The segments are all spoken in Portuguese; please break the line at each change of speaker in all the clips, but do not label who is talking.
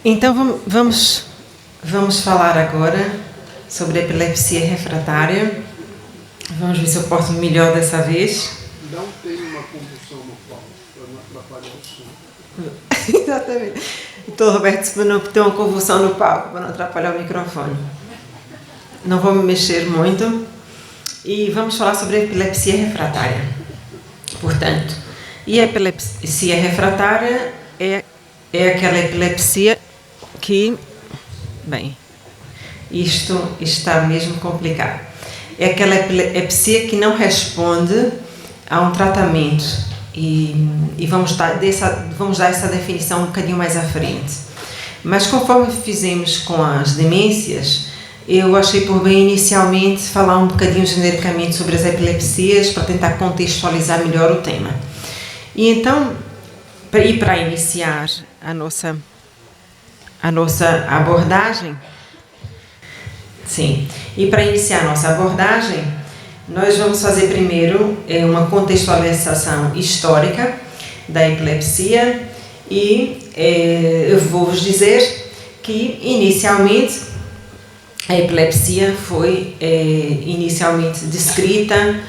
Então vamos falar agora sobre epilepsia refratária. Vamos ver se eu posso melhor dessa vez.
Não tem uma convulsão no palco, para não atrapalhar o som.
Exatamente. Então, Roberto, para não ter uma convulsão no palco, para não atrapalhar o microfone. Não vou me mexer muito. E vamos falar sobre epilepsia refratária. Portanto, e a epilepsia refratária é aquela epilepsia que, bem, isto está mesmo complicado. É aquela epilepsia que não responde a um tratamento e vamos dar essa definição um bocadinho mais à frente. Mas conforme fizemos com as demências, eu achei por bem inicialmente falar um bocadinho genericamente sobre as epilepsias para tentar contextualizar melhor o tema. E então, para iniciar a nossa abordagem, sim, e para iniciar a nossa abordagem, nós vamos fazer primeiro uma contextualização histórica da epilepsia e eu vou vos dizer que inicialmente a epilepsia foi inicialmente descrita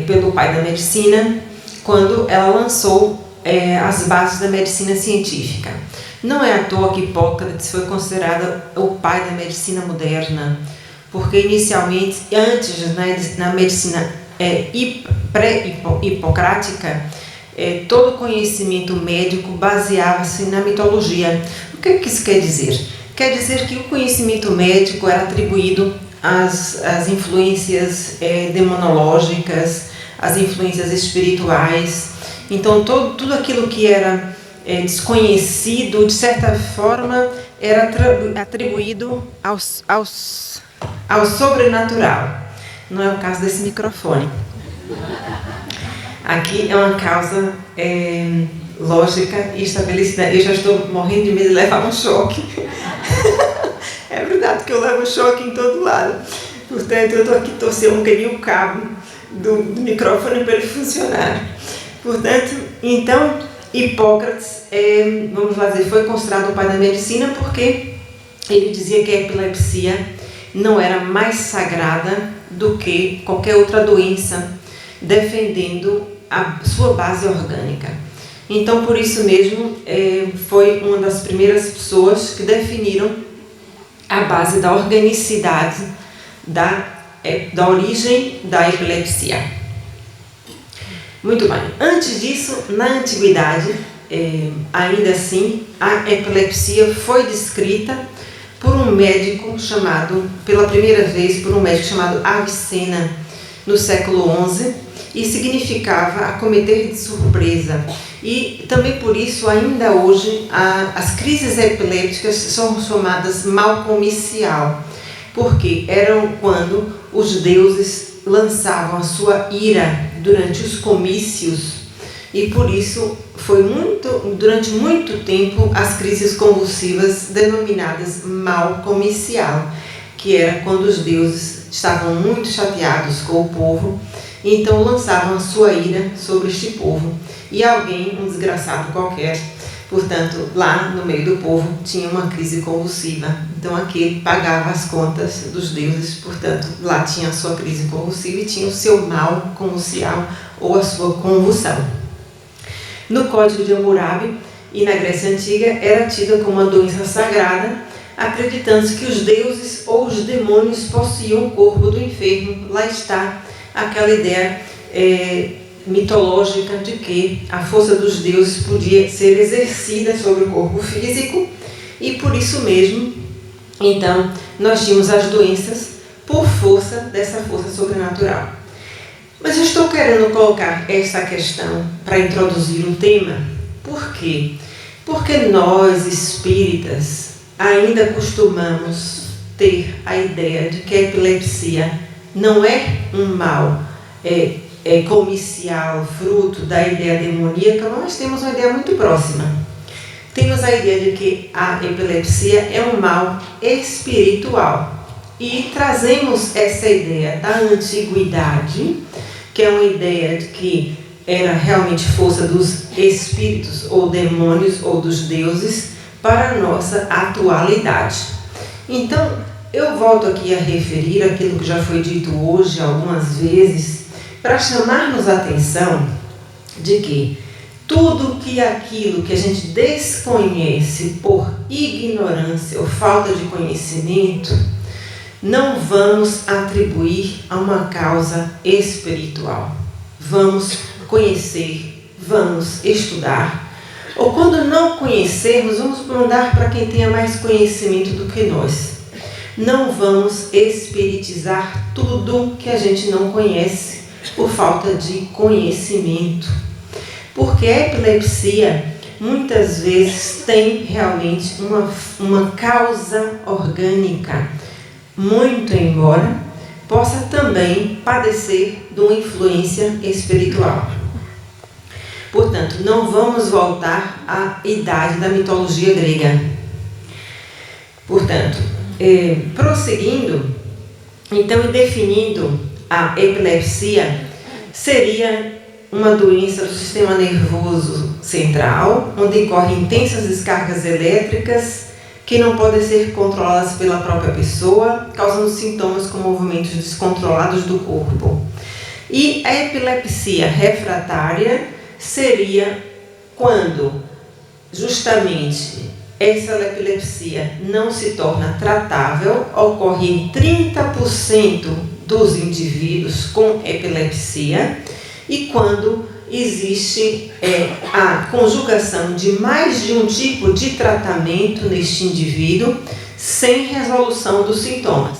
pelo pai da medicina quando ela lançou as bases da medicina científica. Não é à toa que Hipócrates foi considerado o pai da medicina moderna, porque inicialmente, antes na medicina pré-hipocrática, todo conhecimento médico baseava-se na mitologia. O que isso quer dizer? Quer dizer que o conhecimento médico era atribuído às influências demonológicas, às influências espirituais. Então, tudo aquilo que era desconhecido, de certa forma, era atribuído ao sobrenatural. Não é o caso desse microfone. Aqui é uma causa lógica e estabelecida. Eu já estou morrendo de medo de levar um choque. É verdade que eu levo um choque em todo lado. Portanto, eu estou aqui torcendo um bocadinho o cabo do microfone para ele funcionar. Portanto, então, Hipócrates, vamos lá dizer, foi considerado o pai da medicina porque ele dizia que a epilepsia não era mais sagrada do que qualquer outra doença, defendendo a sua base orgânica. Então, por isso mesmo, foi uma das primeiras pessoas que definiram a base da organicidade da origem da epilepsia. Muito bem. Antes disso, na antiguidade, ainda assim, a epilepsia foi descrita por um médico pela primeira vez, por um médico chamado Avicena, no século XI, e significava acometer de surpresa. E também por isso, ainda hoje, as crises epilépticas são chamadas mal comicial, porque eram quando os deuses lançavam a sua ira durante os comícios e por isso durante muito tempo as crises convulsivas denominadas mal comicial, que era quando os deuses estavam muito chateados com o povo e então lançavam a sua ira sobre este povo e alguém, um desgraçado qualquer, portanto, lá no meio do povo tinha uma crise convulsiva. Então, aquele pagava as contas dos deuses, portanto, lá tinha a sua crise convulsiva e tinha o seu mal convulsial ou a sua convulsão. No Código de Hammurabi e na Grécia Antiga era tida como uma doença sagrada, acreditando-se que os deuses ou os demônios possuíam o corpo do enfermo. Lá está aquela ideia mitológica de que a força dos deuses podia ser exercida sobre o corpo físico e por isso mesmo, então, nós tínhamos as doenças por força dessa força sobrenatural. Mas eu estou querendo colocar essa questão para introduzir o tema. Por quê? Porque nós, espíritas, ainda costumamos ter a ideia de que a epilepsia não é um mal comicial, fruto da ideia demoníaca, nós temos uma ideia muito próxima. Temos a ideia de que a epilepsia é um mal espiritual. E trazemos essa ideia da antiguidade, que é uma ideia de que era realmente força dos espíritos ou demônios ou dos deuses, para a nossa atualidade. Então, eu volto aqui a referir aquilo que já foi dito hoje algumas vezes, para chamarmos a atenção de que tudo aquilo que a gente desconhece por ignorância ou falta de conhecimento, não vamos atribuir a uma causa espiritual. Vamos conhecer, vamos estudar, ou quando não conhecermos, vamos mandar para quem tenha mais conhecimento do que nós. Não vamos espiritizar tudo que a gente não conhece por falta de conhecimento. Porque a epilepsia muitas vezes tem realmente uma causa orgânica, muito embora possa também padecer de uma influência espiritual. Portanto, não vamos voltar à idade da mitologia grega. Portanto, prosseguindo, então, e definindo a epilepsia, seria uma doença do sistema nervoso central, onde ocorrem intensas descargas elétricas que não podem ser controladas pela própria pessoa, causando sintomas como movimentos descontrolados do corpo. E a epilepsia refratária seria quando justamente essa epilepsia não se torna tratável, ocorre em 30% dos indivíduos com epilepsia, e quando existe a conjugação de mais de um tipo de tratamento neste indivíduo, sem resolução dos sintomas.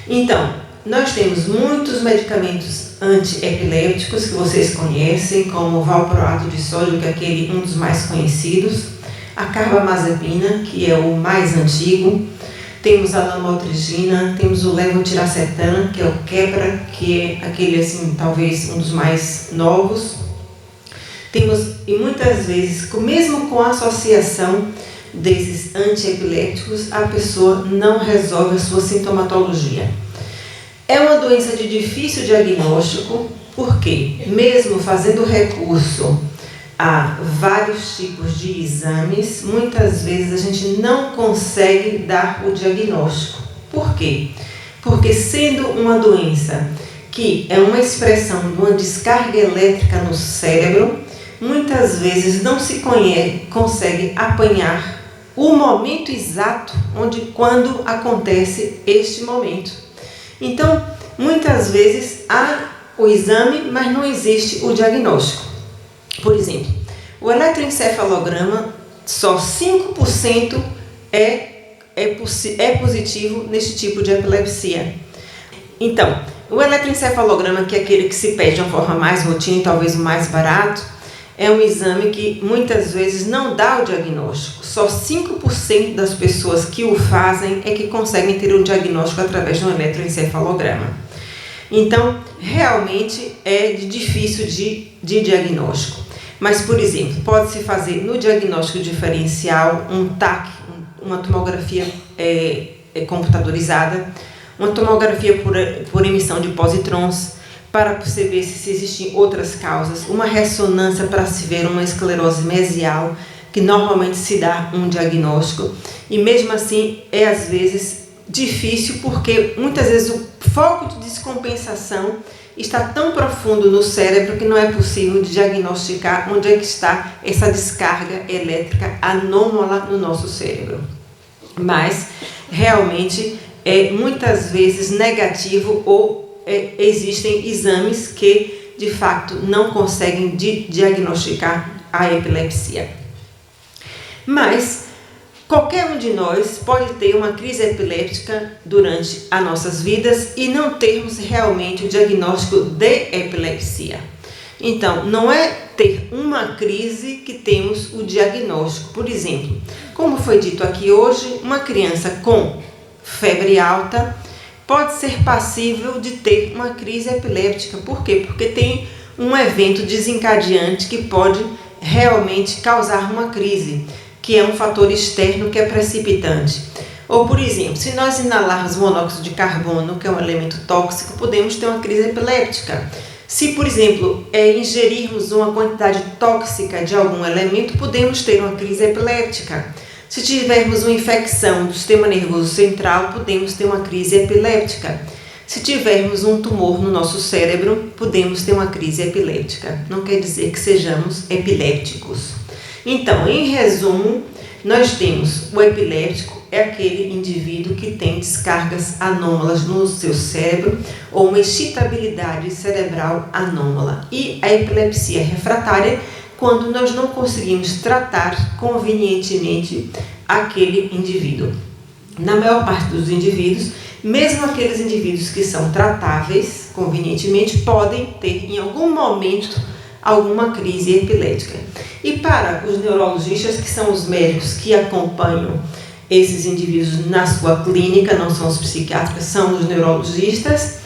Então, nós temos muitos medicamentos antiepilépticos que vocês conhecem, como o valproato de sódio, que é um dos mais conhecidos, a carbamazepina, que é o mais antigo, temos a lamotrigina, temos o levetiracetam, que é o Keppra, que é aquele assim, talvez um dos mais novos. Temos, e muitas vezes, mesmo com a associação desses antiepilépticos, a pessoa não resolve a sua sintomatologia. É uma doença de difícil diagnóstico, porque mesmo fazendo recurso a vários tipos de exames, muitas vezes a gente não consegue dar o diagnóstico. Por quê? Porque sendo uma doença que é uma expressão de uma descarga elétrica no cérebro, muitas vezes não se consegue apanhar o momento exato quando acontece este momento. Então, muitas vezes há o exame, mas não existe o diagnóstico. Por exemplo, o eletroencefalograma, só 5% é positivo neste tipo de epilepsia. Então, o eletroencefalograma, que é aquele que se pede de uma forma mais rotina, talvez o mais barato, é um exame que muitas vezes não dá o diagnóstico. Só 5% das pessoas que o fazem é que conseguem ter o diagnóstico através de um eletroencefalograma. Então, realmente é difícil de diagnóstico. Mas, por exemplo, pode-se fazer no diagnóstico diferencial um TAC, uma tomografia computadorizada, uma tomografia por emissão de positrons, para perceber se existem outras causas, uma ressonância para se ver uma esclerose mesial, que normalmente se dá um diagnóstico, e mesmo assim é às vezes difícil, porque muitas vezes o foco de descompensação está tão profundo no cérebro que não é possível diagnosticar onde é que está essa descarga elétrica anômala no nosso cérebro. Mas realmente é muitas vezes negativo, ou existem exames que de fato não conseguem diagnosticar a epilepsia. Mas qualquer um de nós pode ter uma crise epiléptica durante as nossas vidas e não termos realmente o diagnóstico de epilepsia. Então, não é ter uma crise que temos o diagnóstico. Por exemplo, como foi dito aqui hoje, uma criança com febre alta pode ser passível de ter uma crise epiléptica. Por quê? Porque tem um evento desencadeante que pode realmente causar uma crise, que é um fator externo que é precipitante. Ou, por exemplo, se nós inalarmos monóxido de carbono, que é um elemento tóxico, podemos ter uma crise epiléptica. Se, por exemplo, ingerirmos uma quantidade tóxica de algum elemento, podemos ter uma crise epiléptica. Se tivermos uma infecção do sistema nervoso central, podemos ter uma crise epiléptica. Se tivermos um tumor no nosso cérebro, podemos ter uma crise epiléptica. Não quer dizer que sejamos epilépticos. Então, em resumo, nós temos o epiléptico, é aquele indivíduo que tem descargas anômalas no seu cérebro ou uma excitabilidade cerebral anômala. E a epilepsia refratária, quando nós não conseguimos tratar convenientemente aquele indivíduo. Na maior parte dos indivíduos, mesmo aqueles indivíduos que são tratáveis convenientemente, podem ter em algum momento alguma crise epilética. E para os neurologistas, que são os médicos que acompanham esses indivíduos na sua clínica, não são os psiquiatras, são os neurologistas,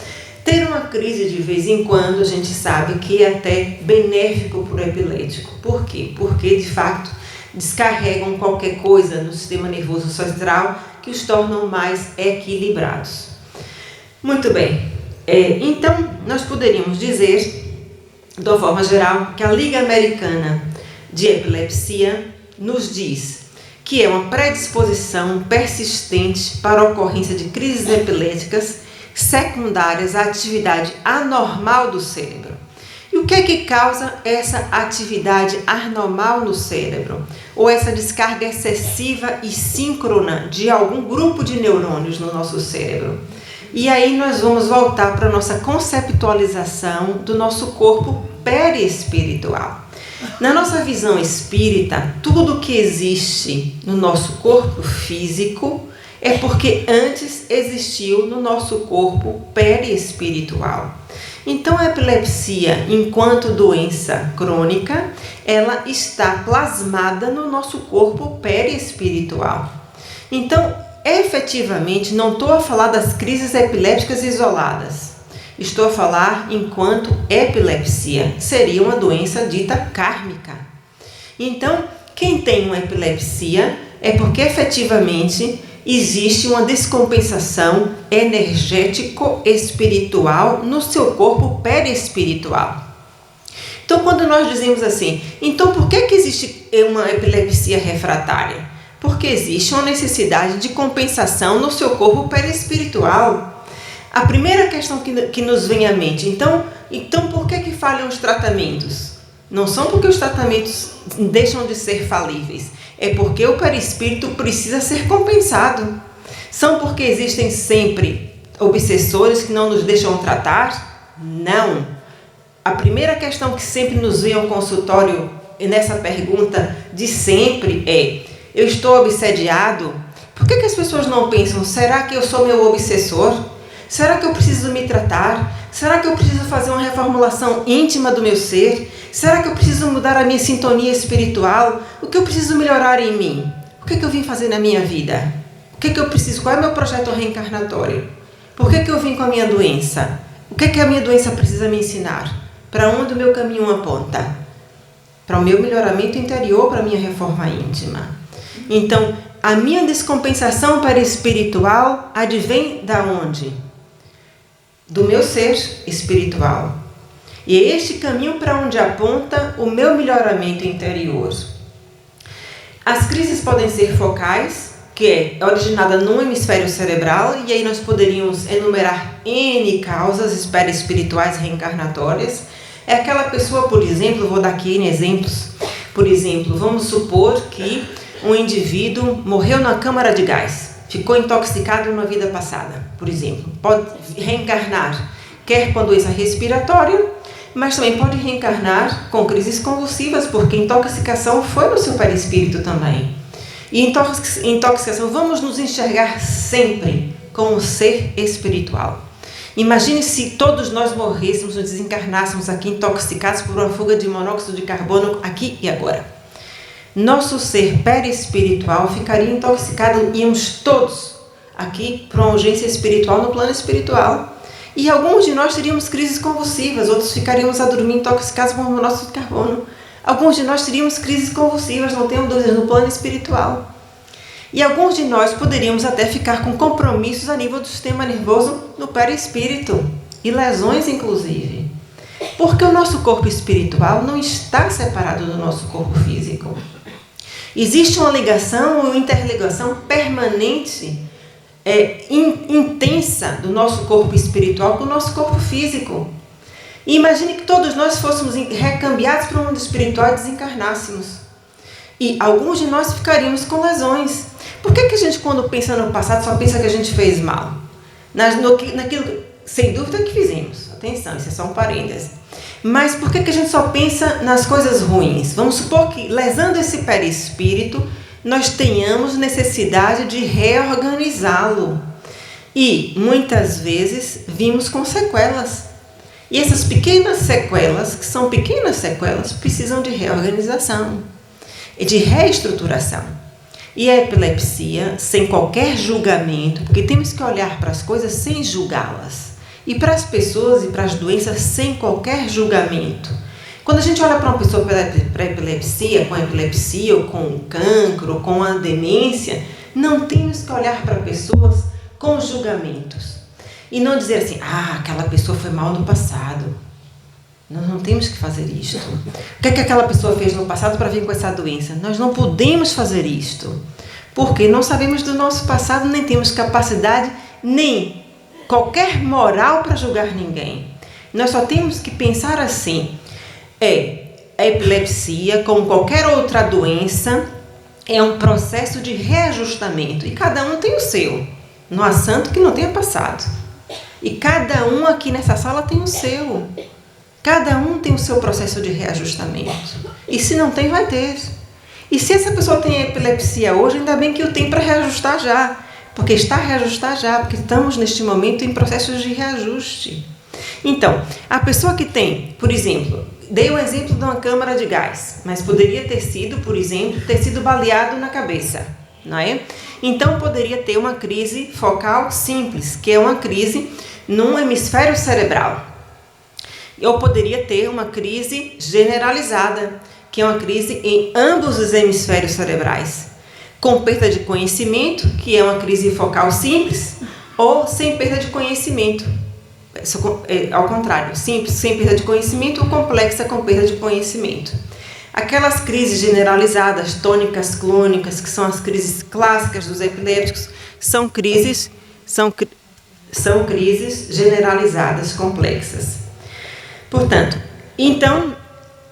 ter uma crise de vez em quando, a gente sabe que é até benéfico para o epilético. Por quê? Porque, de fato, descarregam qualquer coisa no sistema nervoso central que os tornam mais equilibrados. Muito bem. Então, nós poderíamos dizer, de uma forma geral, que a Liga Americana de Epilepsia nos diz que é uma predisposição persistente para a ocorrência de crises epiléticas secundárias à atividade anormal do cérebro. E o que é que causa essa atividade anormal no cérebro? Ou essa descarga excessiva e síncrona de algum grupo de neurônios no nosso cérebro? E aí nós vamos voltar para a nossa conceptualização do nosso corpo perispiritual. Na nossa visão espírita, tudo que existe no nosso corpo físico é porque antes existiu no nosso corpo perispiritual. Então, a epilepsia, enquanto doença crônica, ela está plasmada no nosso corpo perispiritual. Então, efetivamente, não estou a falar das crises epilépticas isoladas. Estou a falar enquanto epilepsia. Seria uma doença dita kármica. Então, quem tem uma epilepsia é porque efetivamente existe uma descompensação energético-espiritual no seu corpo perispiritual. Então, quando nós dizemos assim, então por que existe uma epilepsia refratária? Porque existe uma necessidade de compensação no seu corpo perispiritual. A primeira questão que nos vem à mente, então por que falham os tratamentos? Não são porque os tratamentos deixam de ser falíveis, é porque o perispírito precisa ser compensado. São porque existem sempre obsessores que não nos deixam tratar? Não. A primeira questão que sempre nos vem ao consultório nessa pergunta de sempre é: eu estou obsediado? Por que as pessoas não pensam, será que eu sou meu obsessor? Será que eu preciso me tratar? Será que eu preciso fazer uma reformulação íntima do meu ser? Será que eu preciso mudar a minha sintonia espiritual? O que eu preciso melhorar em mim? O que eu vim fazer na minha vida? O que eu preciso? Qual é o meu projeto reencarnatório? Por que eu vim com a minha doença? O que a minha doença precisa me ensinar? Para onde o meu caminho aponta? Para o meu melhoramento interior, para a minha reforma íntima. Então, a minha descompensação perispiritual advém da onde? Do meu ser espiritual. E é este caminho para onde aponta o meu melhoramento interior. As crises podem ser focais, que é originada no hemisfério cerebral, e aí nós poderíamos enumerar N causas perispirituais reencarnatórias. É aquela pessoa, por exemplo, vou dar aqui N exemplos. Por exemplo, vamos supor que um indivíduo morreu na câmara de gás. Ficou intoxicado numa vida passada, por exemplo. Pode reencarnar, quer com a doença respiratória, mas também pode reencarnar com crises convulsivas, porque intoxicação foi no seu perispírito também. E intoxicação, vamos nos enxergar sempre como um ser espiritual. Imagine se todos nós morrêssemos, nos desencarnássemos aqui intoxicados por uma fuga de monóxido de carbono aqui e agora. Nosso ser perispiritual ficaria intoxicado, íamos todos aqui para uma urgência espiritual no plano espiritual. E alguns de nós teríamos crises convulsivas, outros ficaríamos a dormir intoxicados por monóxido de carbono. Alguns de nós teríamos crises convulsivas, não tenho dúvidas, no plano espiritual. E alguns de nós poderíamos até ficar com compromissos a nível do sistema nervoso no perispírito, e lesões inclusive. Porque o nosso corpo espiritual não está separado do nosso corpo físico. Existe uma ligação, uma interligação permanente, intensa do nosso corpo espiritual com o nosso corpo físico. E imagine que todos nós fôssemos recambiados para o mundo espiritual e desencarnássemos. E alguns de nós ficaríamos com lesões. Por que a gente, quando pensa no passado, só pensa que a gente fez mal? Naquilo, sem dúvida, que fizemos. Atenção, isso é só um parêntese. Mas por que a gente só pensa nas coisas ruins? Vamos supor que, lesando esse perispírito, nós tenhamos necessidade de reorganizá-lo. E, muitas vezes, vimos com sequelas. E essas pequenas sequelas, que são pequenas sequelas, precisam de reorganização e de reestruturação. E a epilepsia, sem qualquer julgamento, porque temos que olhar para as coisas sem julgá-las. E para as pessoas e para as doenças sem qualquer julgamento. Quando a gente olha para uma pessoa para epilepsia, ou com cancro, ou com a demência, não temos que olhar para pessoas com julgamentos. E não dizer assim, aquela pessoa foi mal no passado. Nós não temos que fazer isto. O que é que aquela pessoa fez no passado para vir com essa doença? Nós não podemos fazer isto. Porque não sabemos do nosso passado, nem temos capacidade, nem qualquer moral para julgar ninguém. Nós só temos que pensar assim. A epilepsia, como qualquer outra doença, é um processo de reajustamento. E cada um tem o seu. Não há santo que não tenha passado. E cada um aqui nessa sala tem o seu. Cada um tem o seu processo de reajustamento. E se não tem, vai ter. E se essa pessoa tem epilepsia hoje, ainda bem que o tem para reajustar já. Porque está a reajustar já, porque estamos neste momento em processos de reajuste. Então, a pessoa que tem, por exemplo, dei o exemplo de uma câmara de gás, mas poderia ter sido, por exemplo, ter sido baleado na cabeça, não é? Então, poderia ter uma crise focal simples, que é uma crise num hemisfério cerebral. Ou poderia ter uma crise generalizada, que é uma crise em ambos os hemisférios cerebrais, com perda de conhecimento, que é uma crise focal simples, ou sem perda de conhecimento. Ao contrário, simples, sem perda de conhecimento, ou complexa com perda de conhecimento. Aquelas crises generalizadas, tônicas, clônicas, que são as crises clássicas dos epilépticos, são crises generalizadas, complexas. Portanto, então,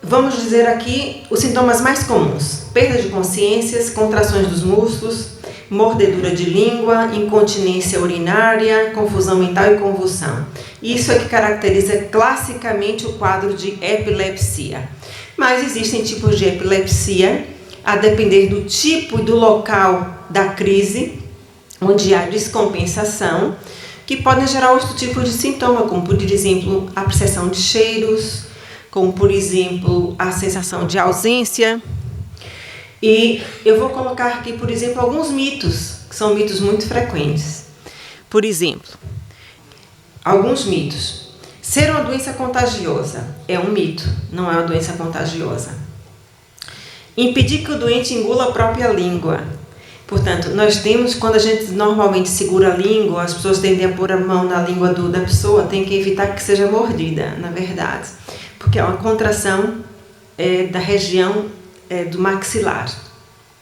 vamos dizer aqui os sintomas mais comuns: perda de consciências, contrações dos músculos, mordedura de língua, incontinência urinária, confusão mental e convulsão. Isso é que caracteriza classicamente o quadro de epilepsia. Mas existem tipos de epilepsia, a depender do tipo e do local da crise, onde há descompensação, que podem gerar outro tipo de sintoma, como, por exemplo, a percepção de cheiros, como, por exemplo, a sensação de ausência. E eu vou colocar aqui, por exemplo, alguns mitos, que são mitos muito frequentes. Por exemplo, alguns mitos. Ser uma doença contagiosa é um mito, não é uma doença contagiosa. Impedir que o doente engula a própria língua. Portanto, nós temos, quando a gente normalmente segura a língua, as pessoas tendem a pôr a mão na língua da pessoa, tem que evitar que seja mordida, na verdade, porque é uma contração da região do maxilar.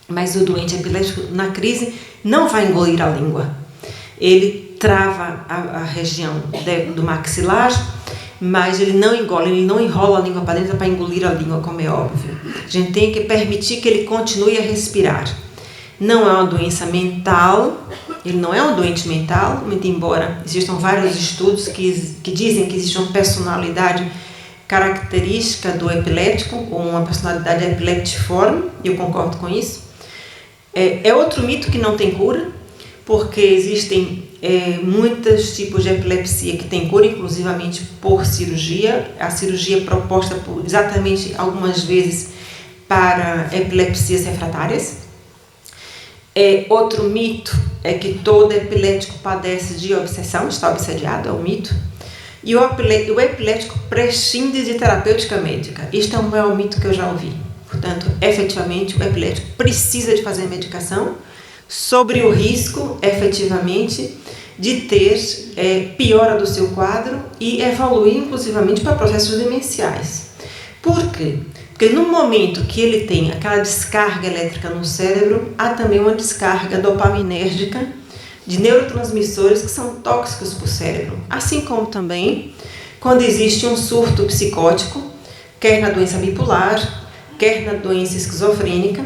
Mas o doente epiléptico, na crise, não vai engolir a língua. Ele trava a região do maxilar, mas ele não engole, ele não enrola a língua para dentro para engolir a língua, como é óbvio. A gente tem que permitir que ele continue a respirar. Não é uma doença mental, ele não é um doente mental, muito embora existam vários estudos que dizem que existe uma personalidade característica do epiléptico, ou uma personalidade epileptiforme, e eu concordo com isso. É outro mito que não tem cura, porque existem muitos tipos de epilepsia que têm cura, inclusivamente por cirurgia. A cirurgia é proposta exatamente algumas vezes para epilepsias refratárias. Outro mito é que todo epiléptico padece de obsessão, está obsediado, é um mito. E o epiléptico prescinde de terapêutica médica. Este é o maior mito que eu já ouvi. Portanto, efetivamente, o epiléptico precisa de fazer medicação sobre o risco, efetivamente, de ter piora do seu quadro e evoluir, inclusivamente, para processos demenciais. Por quê? Porque no momento que ele tem aquela descarga elétrica no cérebro, há também uma descarga dopaminérgica de neurotransmissores que são tóxicos para o cérebro. Assim como também quando existe um surto psicótico, quer na doença bipolar, quer na doença esquizofrênica,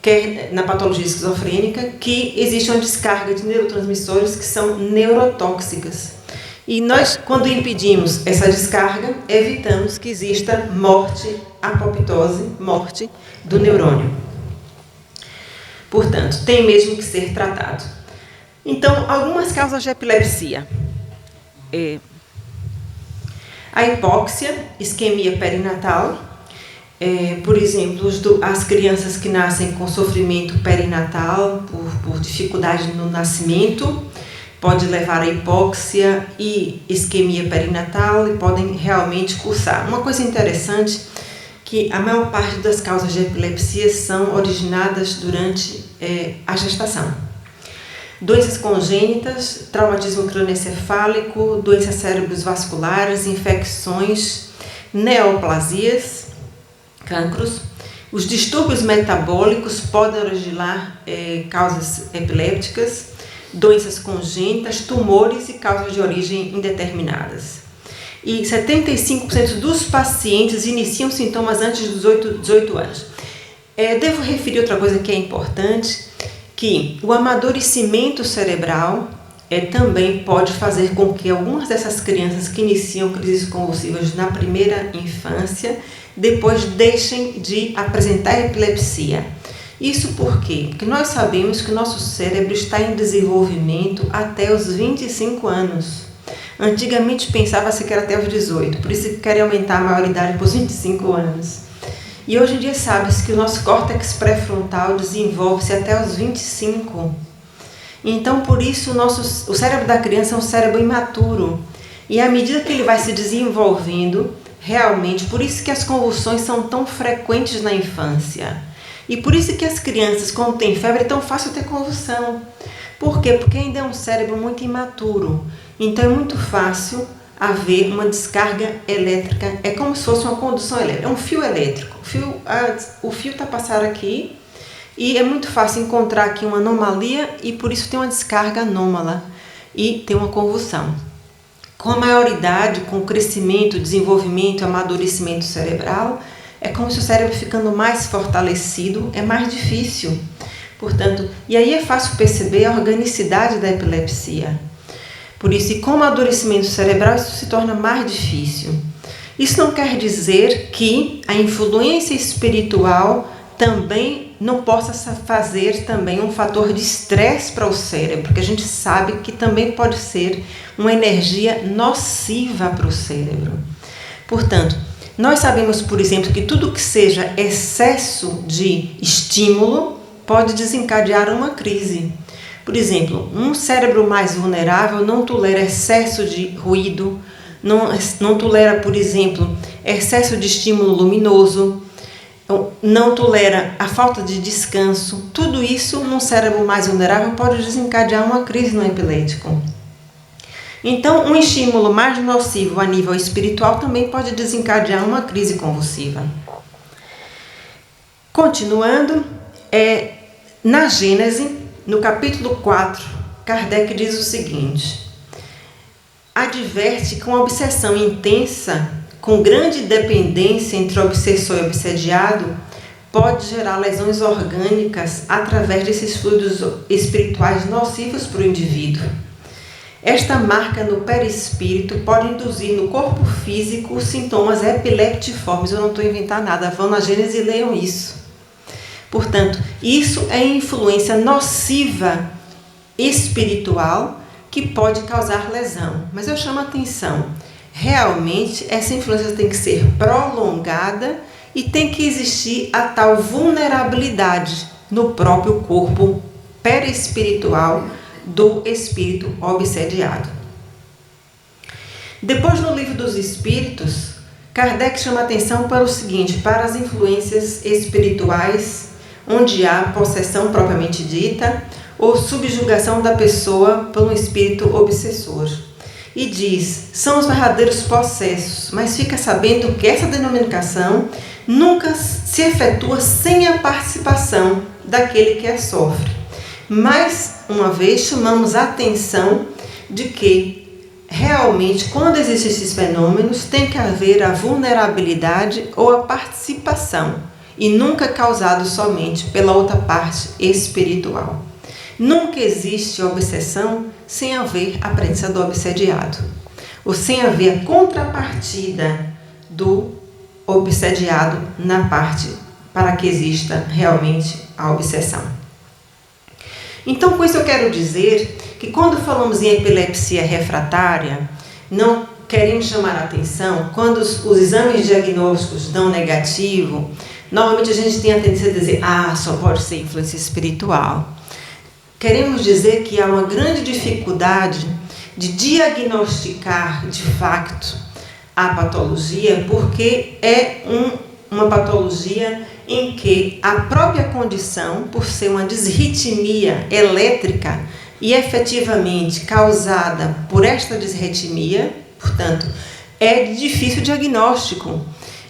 quer na patologia esquizofrênica, que existe uma descarga de neurotransmissores que são neurotóxicas. E nós, quando impedimos essa descarga, evitamos que exista morte, apoptose, morte do neurônio. Portanto, tem mesmo que ser tratado. Então, algumas causas de epilepsia. A hipóxia, isquemia perinatal. Por exemplo, as crianças que nascem com sofrimento perinatal por dificuldade no nascimento, pode levar a hipóxia e isquemia perinatal e podem realmente cursar. Uma coisa interessante que a maior parte das causas de epilepsia são originadas durante a gestação. Doenças congênitas, traumatismo crânioencefálico, doenças cerebrovasculares, infecções, neoplasias, cancros. Os distúrbios metabólicos podem originar causas epilépticas, doenças congênitas, tumores e causas de origem indeterminadas. E 75% dos pacientes iniciam sintomas antes dos 18 anos. Devo referir outra coisa que é importante, que o amadurecimento cerebral também pode fazer com que algumas dessas crianças que iniciam crises convulsivas na primeira infância, depois deixem de apresentar epilepsia. Isso por quê? Porque nós sabemos que o nosso cérebro está em desenvolvimento até os 25 anos. Antigamente pensava-se que era até os 18, por isso que querem aumentar a maioridade para os 25 anos. E hoje em dia sabe-se que o nosso córtex pré-frontal desenvolve-se até os 25. Então, por isso, o cérebro da criança é um cérebro imaturo. E à medida que ele vai se desenvolvendo, realmente, por isso que as convulsões são tão frequentes na infância. E por isso que as crianças, quando têm febre, é tão fácil ter convulsão. Por quê? Porque ainda é um cérebro muito imaturo. Então, é muito fácil haver uma descarga elétrica. É como se fosse uma condução elétrica. É um fio elétrico. O fio está passando aqui e é muito fácil encontrar aqui uma anomalia e por isso tem uma descarga anômala e tem uma convulsão. Com a maioridade, com o crescimento, desenvolvimento, amadurecimento cerebral, é como se o cérebro ficando mais fortalecido, é mais difícil. Portanto, e aí é fácil perceber a organicidade da epilepsia. Por isso, com o amadurecimento cerebral, isso se torna mais difícil. Isso não quer dizer que a influência espiritual também não possa fazer também um fator de estresse para o cérebro, porque a gente sabe que também pode ser uma energia nociva para o cérebro. Portanto, nós sabemos, por exemplo, que tudo que seja excesso de estímulo pode desencadear uma crise. Por exemplo, um cérebro mais vulnerável não tolera excesso de ruído, não tolera, por exemplo, excesso de estímulo luminoso, não tolera a falta de descanso. Tudo isso, num cérebro mais vulnerável, pode desencadear uma crise no epilético. Então, um estímulo mais nocivo a nível espiritual também pode desencadear uma crise convulsiva. Continuando, na Gênese, no capítulo 4, Kardec diz o seguinte: adverte que uma obsessão intensa, com grande dependência entre obsessor e obsediado, pode gerar lesões orgânicas através desses fluidos espirituais nocivos para o indivíduo. Esta marca no perispírito pode induzir no corpo físico sintomas epileptiformes. Eu não estou inventando nada, vão na Gênese e leiam isso. Portanto, isso é influência nociva espiritual que pode causar lesão. Mas eu chamo a atenção, realmente essa influência tem que ser prolongada e tem que existir a tal vulnerabilidade no próprio corpo perispiritual do espírito obsediado. Depois, no Livro dos Espíritos, Kardec chama a atenção para o seguinte: para as influências espirituais onde há possessão propriamente dita ou subjugação da pessoa por um espírito obsessor. E diz, são os verdadeiros possessos, mas fica sabendo que essa denominação nunca se efetua sem a participação daquele que a sofre. Mais uma vez, chamamos a atenção de que, realmente, quando existem esses fenômenos, tem que haver a vulnerabilidade ou a participação, e nunca causado somente pela outra parte espiritual. Nunca existe obsessão sem haver a presença do obsediado, ou sem haver a contrapartida do obsediado na parte para que exista realmente a obsessão. Então, com isso eu quero dizer que quando falamos em epilepsia refratária, não queremos chamar a atenção quando os exames diagnósticos dão negativo. Normalmente a gente tem a tendência a dizer, só pode ser influência espiritual. Queremos dizer que há uma grande dificuldade de diagnosticar de fato a patologia, porque é uma patologia em que a própria condição, por ser uma disritmia elétrica e efetivamente causada por esta disritmia, portanto, é de difícil diagnóstico.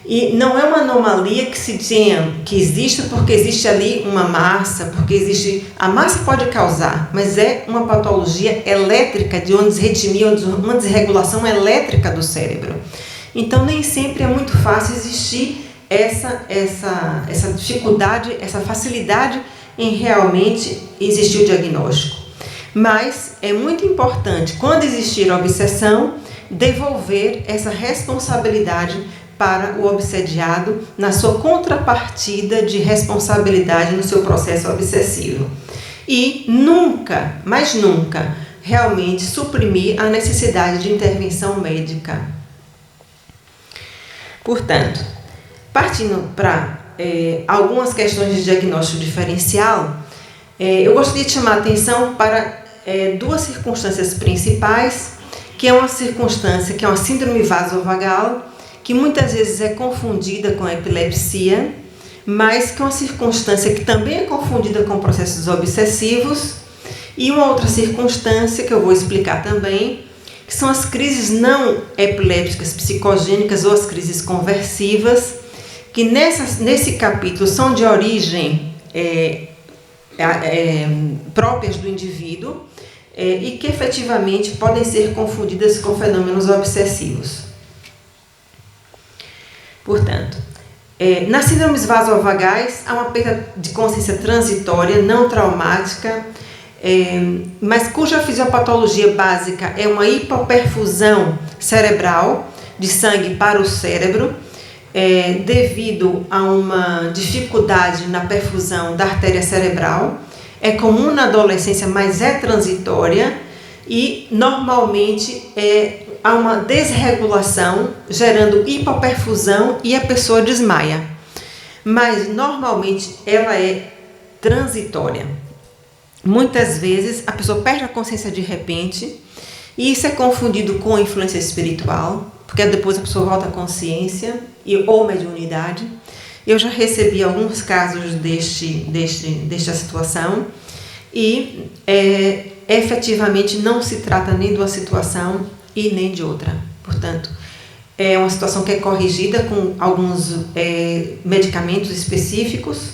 E não é uma anomalia que se tenha, que exista porque existe ali uma massa, porque existe... A massa pode causar, mas é uma patologia elétrica, de uma disritmia, uma desregulação elétrica do cérebro. Então, nem sempre é muito fácil existir essa dificuldade, essa facilidade em realmente existir o diagnóstico. Mas é muito importante, quando existir a obsessão, devolver essa responsabilidade para o obsediado na sua contrapartida de responsabilidade no seu processo obsessivo. E nunca, mas nunca, realmente suprimir a necessidade de intervenção médica. Portanto, partindo para algumas questões de diagnóstico diferencial, eu gostaria de chamar a atenção para duas circunstâncias principais, que é uma circunstância que é uma síndrome vasovagal, que muitas vezes é confundida com a epilepsia, mas que é uma circunstância que também é confundida com processos obsessivos, e uma outra circunstância que eu vou explicar também, que são as crises não epilépticas psicogênicas ou as crises conversivas, que nesse capítulo são de origem próprias do indivíduo e que efetivamente podem ser confundidas com fenômenos obsessivos. Portanto, nas síndromes vasovagais há uma perda de consciência transitória, não traumática, mas cuja fisiopatologia básica é uma hipoperfusão cerebral de sangue para o cérebro, devido a uma dificuldade na perfusão da artéria cerebral. É comum na adolescência, mas é transitória e normalmente há uma desregulação gerando hipoperfusão e a pessoa desmaia. Mas normalmente ela é transitória. Muitas vezes a pessoa perde a consciência de repente e isso é confundido com influência espiritual, porque depois a pessoa volta à consciência ou mediunidade. Eu já recebi alguns casos desta situação e efetivamente não se trata nem de uma situação e nem de outra. Portanto, é uma situação que é corrigida com alguns medicamentos específicos.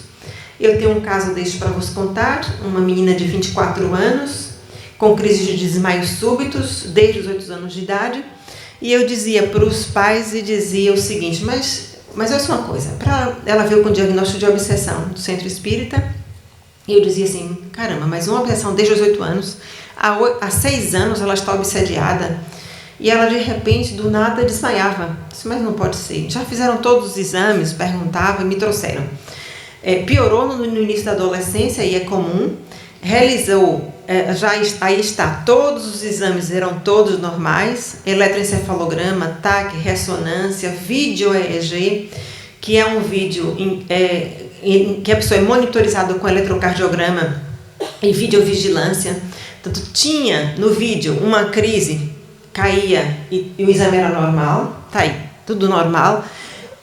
Eu tenho um caso deste para vos contar, uma menina de 24 anos, com crise de desmaios súbitos, desde os 8 anos de idade, e eu dizia para os pais e dizia o seguinte, mas olha só uma coisa, ela veio com diagnóstico de obsessão do centro espírita, e eu dizia assim, caramba, mas uma obsessão desde os 8 anos, há 6 anos ela está obsediada, e ela de repente, do nada, desmaiava. Eu disse, mas não pode ser. Já fizeram todos os exames, perguntavam e me trouxeram. Piorou no início da adolescência, e é comum, realizou, aí está, todos os exames eram todos normais, eletroencefalograma, TAC, ressonância, vídeo EEG, que é um vídeo em que a pessoa é monitorizada com eletrocardiograma e videovigilância. Portanto, tinha no vídeo uma crise, caía e o exame era normal, tá aí, tudo normal.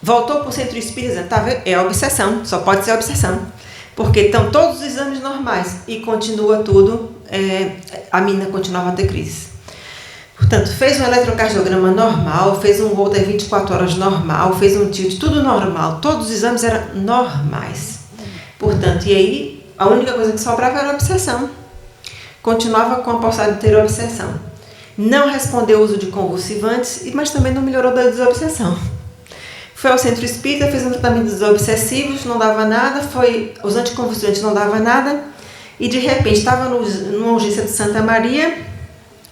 Voltou para o centro espírita, tá vendo? É obsessão, só pode ser obsessão. Porque estão todos os exames normais e continua tudo, a menina continuava a ter crise. Portanto, fez um eletrocardiograma normal, fez um Holter 24 horas normal, fez um tilt, tudo normal. Todos os exames eram normais. Portanto, e aí a única coisa que sobrava era a obsessão. Continuava com a possibilidade de ter obsessão. Não respondeu ao uso de convulsivantes, mas também não melhorou da desobsessão. Foi ao centro espírita, fez um tratamento de desobsessivos, não dava nada, os anticonvulsivantes não davam nada, e de repente estava numa urgência de Santa Maria,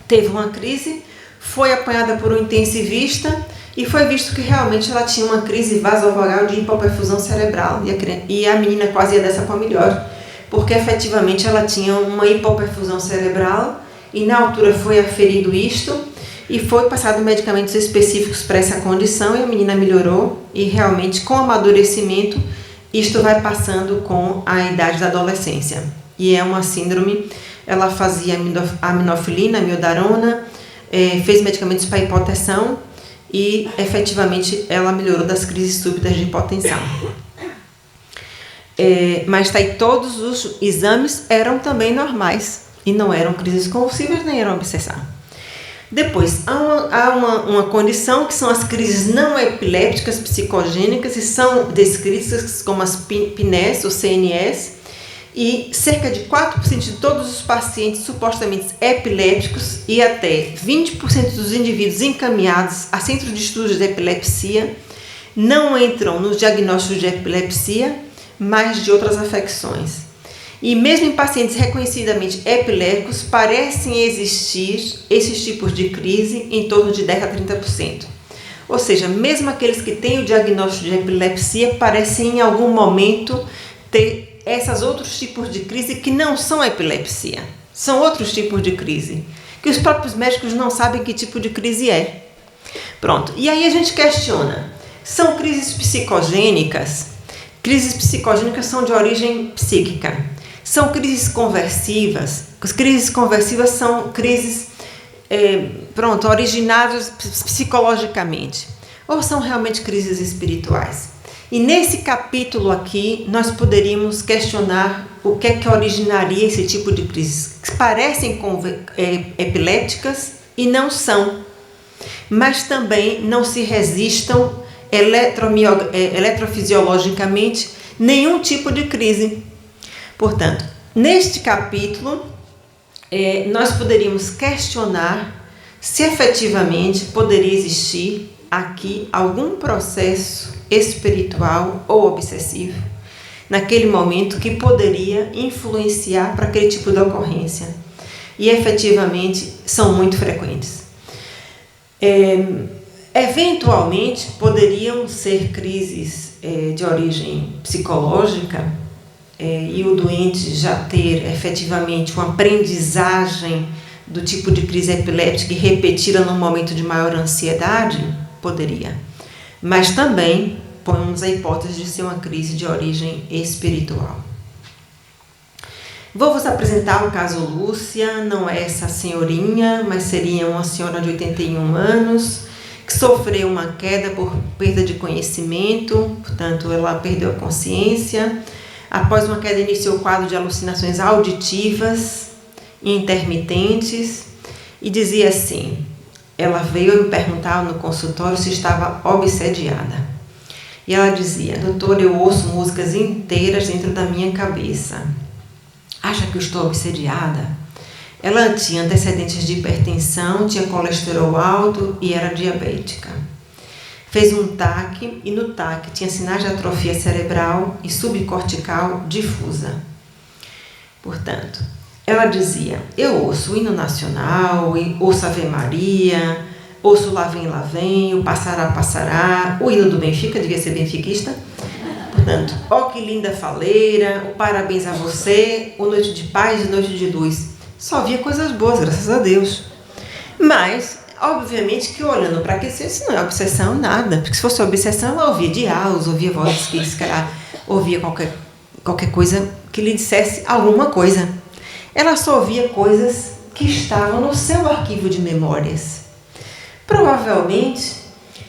teve uma crise, foi apanhada por um intensivista e foi visto que realmente ela tinha uma crise vasovagal de hipoperfusão cerebral. E a menina quase ia dessa para melhor, porque efetivamente ela tinha uma hipoperfusão cerebral e na altura foi aferido isto e foi passado medicamentos específicos para essa condição e a menina melhorou e realmente com o amadurecimento isto vai passando com a idade da adolescência. E é uma síndrome, ela fazia aminofilina, amiodarona, fez medicamentos para hipotensão e efetivamente ela melhorou das crises súbitas de hipotensão. Mas tá aí, todos os exames eram também normais e não eram crises convulsivas nem eram obsessão. Depois, há uma condição que são as crises não epilépticas psicogênicas e são descritas como as PNES ou CNS e cerca de 4% de todos os pacientes supostamente epilépticos e até 20% dos indivíduos encaminhados a centros de estudos de epilepsia não entram nos diagnósticos de epilepsia, mas de outras afecções. E mesmo em pacientes reconhecidamente epilépticos, parecem existir esses tipos de crise em torno de 10 a 30%. Ou seja, mesmo aqueles que têm o diagnóstico de epilepsia parecem em algum momento ter esses outros tipos de crise que não são epilepsia. São outros tipos de crise, que os próprios médicos não sabem que tipo de crise é. Pronto, e aí a gente questiona, são crises psicogênicas? Crises psicogênicas são de origem psíquica. São crises conversivas. As crises conversivas são crises originadas psicologicamente. Ou são realmente crises espirituais. E nesse capítulo aqui, nós poderíamos questionar o que é que originaria esse tipo de crises. Que parecem epilépticas e não são. Mas também não se resistam eletrofisiologicamente nenhum tipo de crise. Portanto, neste capítulo, nós poderíamos questionar se efetivamente poderia existir aqui algum processo espiritual ou obsessivo naquele momento que poderia influenciar para aquele tipo de ocorrência. E efetivamente são muito frequentes. Eventualmente poderiam ser crises de origem psicológica e o doente já ter efetivamente uma aprendizagem do tipo de crise epiléptica e repeti-la num momento de maior ansiedade, poderia. Mas também põe-nos a hipótese de ser uma crise de origem espiritual. Vou vos apresentar o caso Lúcia, não é essa senhorinha, mas seria uma senhora de 81 anos, que sofreu uma queda por perda de conhecimento, portanto ela perdeu a consciência. Após uma queda iniciou o quadro de alucinações auditivas intermitentes e dizia assim, ela veio me perguntar no consultório se estava obsediada. E ela dizia, doutor, eu ouço músicas inteiras dentro da minha cabeça. Acha que eu estou obsediada? Ela tinha antecedentes de hipertensão, tinha colesterol alto e era diabética. Fez um TAC e no TAC tinha sinais de atrofia cerebral e subcortical difusa. Portanto, ela dizia, eu ouço o hino nacional, ouço Ave Maria, ouço Lá Vem, o Passará, Passará, o hino do Benfica, devia ser benfiquista. Portanto, ó que linda faleira, o parabéns a você, o Noite de Paz e Noite de Luz. Só via coisas boas, graças a Deus. Mas, obviamente, que olhando para aquilo, isso não é obsessão, nada. Porque se fosse obsessão, ela ouvia diálogos, ouvia vozes que se calhar ouvia qualquer coisa que lhe dissesse alguma coisa. Ela só ouvia coisas que estavam no seu arquivo de memórias. Provavelmente,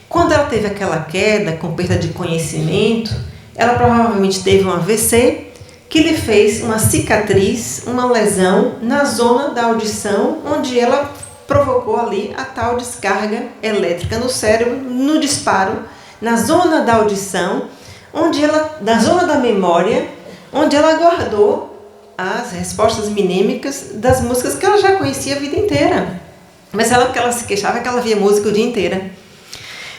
quando ela teve aquela queda com perda de conhecimento, ela provavelmente teve um AVC que lhe fez uma cicatriz, uma lesão na zona da audição, onde ela provocou ali a tal descarga elétrica no cérebro, no disparo, na zona da audição, na zona da memória, onde ela guardou as respostas mnemônicas das músicas que ela já conhecia a vida inteira. Mas ela, porque ela se queixava que ela via música o dia inteiro.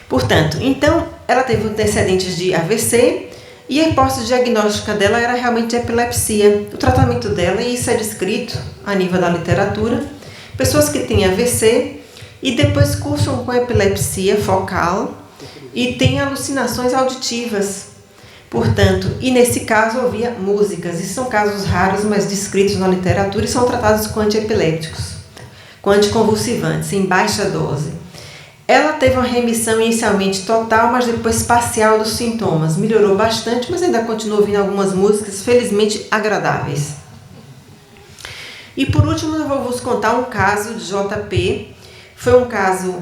Portanto, então, ela teve antecedentes de AVC e a hipótese diagnóstica dela era realmente de epilepsia. O tratamento dela, e isso é descrito a nível da literatura, pessoas que têm AVC e depois cursam com epilepsia focal e têm alucinações auditivas. Portanto, e nesse caso ouvia músicas. Isso são casos raros, mas descritos na literatura e são tratados com antiepilépticos, com anticonvulsivantes, em baixa dose. Ela teve uma remissão inicialmente total, mas depois parcial dos sintomas. Melhorou bastante, mas ainda continua ouvindo algumas músicas, felizmente agradáveis. E por último, eu vou vos contar um caso de JP. Foi um caso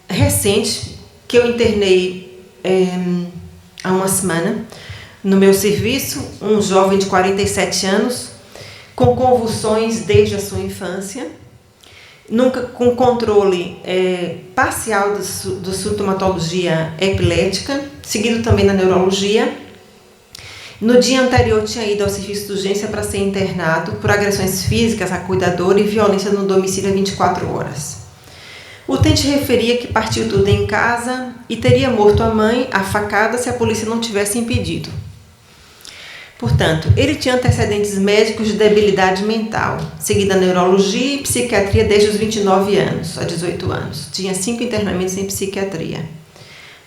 recente, que eu internei há uma semana, no meu serviço, um jovem de 47 anos, com convulsões desde a sua infância, nunca com controle parcial da sintomatologia epilética, seguido também na neurologia. No dia anterior tinha ido ao serviço de urgência para ser internado por agressões físicas a cuidador e violência no domicílio a 24 horas. O utente referia que partiu tudo em casa e teria morto a mãe a facada se a polícia não tivesse impedido. Portanto, ele tinha antecedentes médicos de debilidade mental, seguida neurologia e psiquiatria desde os 29 anos a 18 anos. Tinha 5 internamentos em psiquiatria.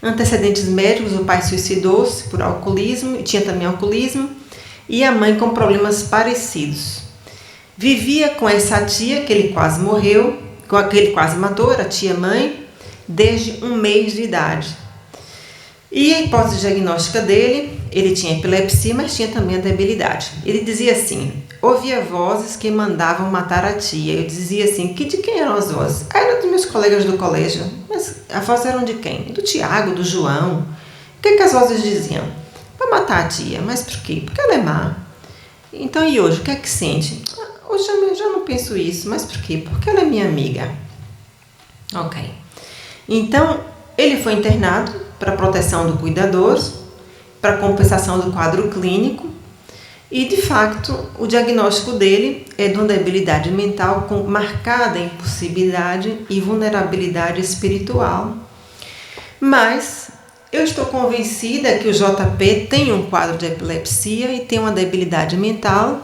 Antecedentes médicos, o pai suicidou-se por alcoolismo, e tinha também alcoolismo, e a mãe com problemas parecidos. Vivia com essa tia, que ele quase morreu, com aquele quase matou, era tia-mãe, desde 1 mês de idade. E a hipótese diagnóstica dele, ele tinha epilepsia, mas tinha também a debilidade. Ele dizia assim, ouvia vozes que mandavam matar a tia. Eu dizia assim, de quem eram as vozes? Eram dos meus colegas do colégio. Mas as vozes eram de quem? Do Tiago, do João. O que as vozes diziam? Para matar a tia. Mas por quê? Porque ela é má. Então, e hoje, o que é que sente? Hoje eu já não penso isso, mas por quê? Porque ela é minha amiga. Ok. Então, ele foi internado para proteção do cuidador, para compensação do quadro clínico e, de fato, o diagnóstico dele é de uma debilidade mental com marcada impulsividade e vulnerabilidade espiritual. Mas eu estou convencida que o JP tem um quadro de epilepsia e tem uma debilidade mental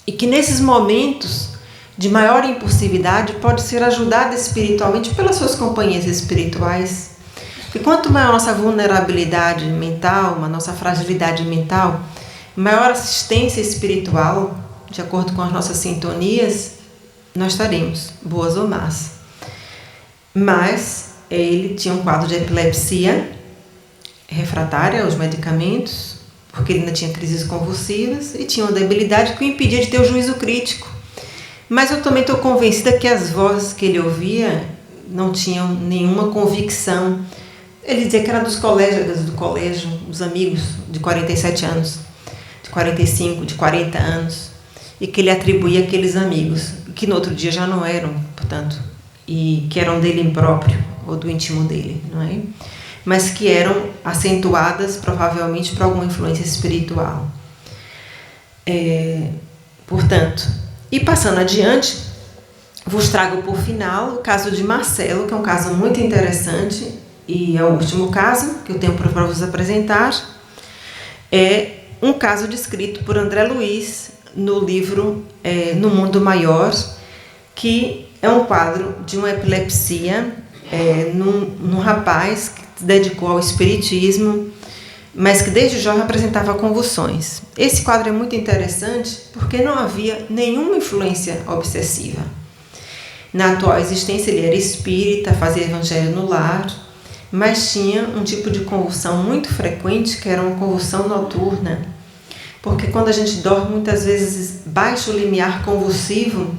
e que nesses momentos de maior impulsividade pode ser ajudado espiritualmente pelas suas companhias espirituais. E quanto maior a nossa vulnerabilidade mental, a nossa fragilidade mental, maior assistência espiritual, de acordo com as nossas sintonias, nós estaremos, boas ou más. Mas ele tinha um quadro de epilepsia refratária aos medicamentos, porque ele ainda tinha crises convulsivas e tinha uma debilidade que o impedia de ter o juízo crítico. Mas eu também estou convencida que as vozes que ele ouvia não tinham nenhuma convicção. Ele dizia que era dos colegas do colégio, os amigos de 47 anos, de 45, de 40 anos, e que ele atribuía àqueles amigos, que no outro dia já não eram, portanto, e que eram dele próprio, ou do íntimo dele, não é? Mas que eram acentuadas provavelmente por alguma influência espiritual. Portanto, e passando adiante, vos trago por final o caso de Marcelo, que é um caso muito interessante, e é o último caso que eu tenho para vos apresentar. É um caso descrito por André Luiz no livro No Mundo Maior, que é um quadro de uma epilepsia num rapaz que se dedicou ao espiritismo, mas que desde jovem apresentava convulsões. Esse quadro é muito interessante porque não havia nenhuma influência obsessiva. Na atual existência ele era espírita, fazia evangelho no lar, mas tinha um tipo de convulsão muito frequente, que era uma convulsão noturna, porque quando a gente dorme, muitas vezes baixa o limiar convulsivo,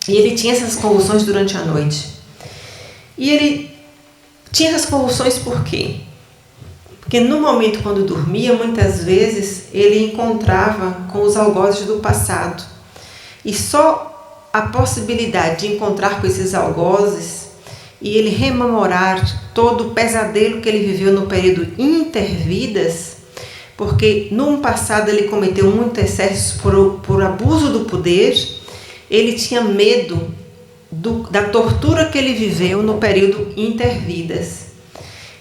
e ele tinha essas convulsões durante a noite. E ele tinha essas convulsões por quê? Porque no momento quando dormia, muitas vezes ele encontrava com os algozes do passado. E só a possibilidade de encontrar com esses algozes e ele rememorar todo o pesadelo que ele viveu no período intervidas, porque no passado ele cometeu muitos excessos por abuso do poder, ele tinha medo da tortura que ele viveu no período intervidas.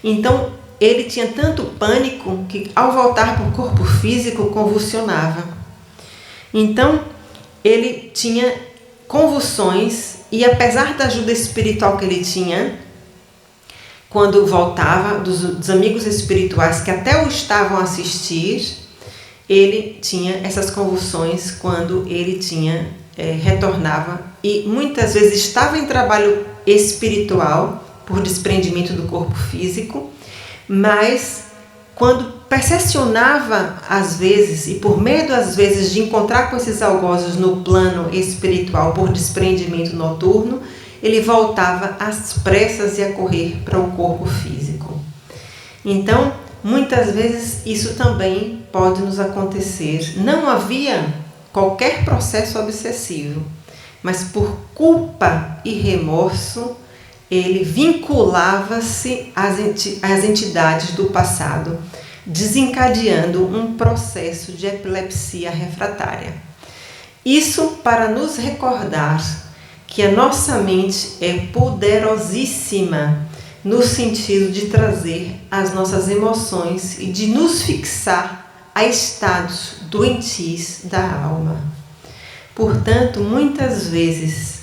Então, ele tinha tanto pânico que, ao voltar para o corpo físico, convulsionava. Então, ele tinha convulsões e, apesar da ajuda espiritual que ele tinha, quando voltava dos amigos espirituais que até o estavam a assistir, ele tinha essas convulsões quando ele retornava e muitas vezes estava em trabalho espiritual por desprendimento do corpo físico, mas quando percepcionava às vezes e por medo às vezes de encontrar com esses algozes no plano espiritual por desprendimento noturno, ele voltava às pressas e a correr para o corpo físico. Então, muitas vezes isso também pode nos acontecer. Não havia qualquer processo obsessivo, mas por culpa e remorso, ele vinculava-se às entidades do passado, desencadeando um processo de epilepsia refratária. Isso para nos recordar que a nossa mente é poderosíssima no sentido de trazer as nossas emoções e de nos fixar a estados doentios da alma. Portanto, muitas vezes,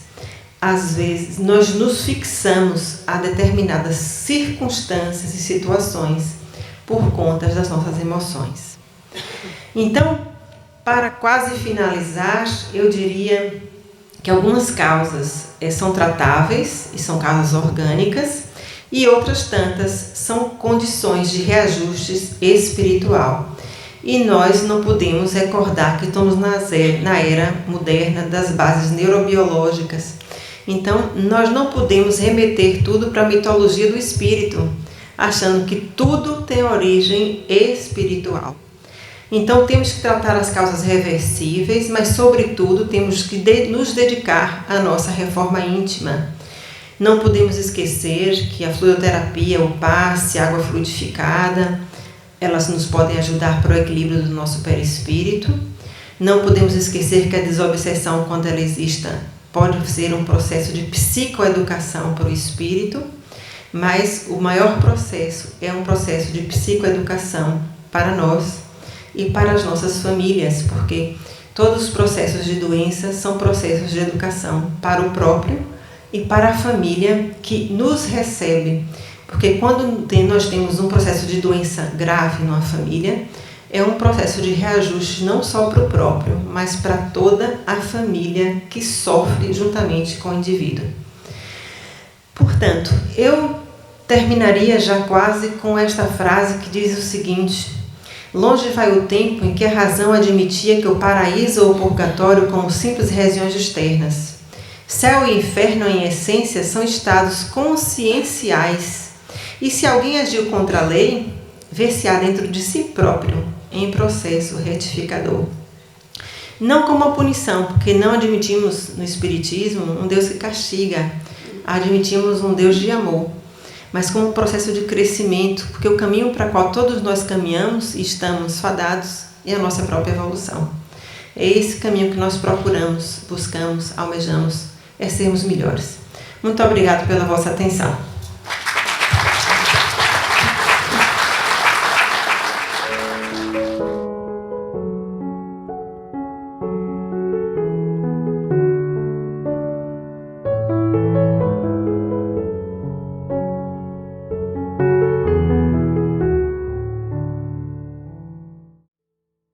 nós nos fixamos a determinadas circunstâncias e situações por conta das nossas emoções. Então, para quase finalizar, eu diria que algumas causas são tratáveis e são causas orgânicas e outras tantas são condições de reajustes espiritual. E nós não podemos recordar que estamos na era moderna das bases neurobiológicas. Então, nós não podemos remeter tudo para a mitologia do espírito, achando que tudo tem origem espiritual. Então, temos que tratar as causas reversíveis, mas, sobretudo, temos que nos dedicar à nossa reforma íntima. Não podemos esquecer que a fluidoterapia, o passe, a água fluidificada, elas nos podem ajudar para o equilíbrio do nosso perispírito. Não podemos esquecer que a desobsessão, quando ela exista, pode ser um processo de psicoeducação para o espírito, mas o maior processo é um processo de psicoeducação para nós e para as nossas famílias, porque todos os processos de doença são processos de educação para o próprio e para a família que nos recebe. Porque quando nós temos um processo de doença grave numa família, é um processo de reajuste não só para o próprio, mas para toda a família que sofre juntamente com o indivíduo. Portanto, eu terminaria já quase com esta frase que diz o seguinte: longe vai o tempo em que a razão admitia que o paraíso ou o purgatório como simples regiões externas. Céu e inferno, em essência, são estados conscienciais. E se alguém agiu contra a lei, vê-se-á dentro de si próprio, em processo retificador. Não como uma punição, porque não admitimos no Espiritismo um Deus que castiga, admitimos um Deus de amor, mas como um processo de crescimento, porque o caminho para o qual todos nós caminhamos e estamos fadados é a nossa própria evolução. É esse caminho que nós procuramos, buscamos, almejamos, é sermos melhores. Muito obrigado pela vossa atenção.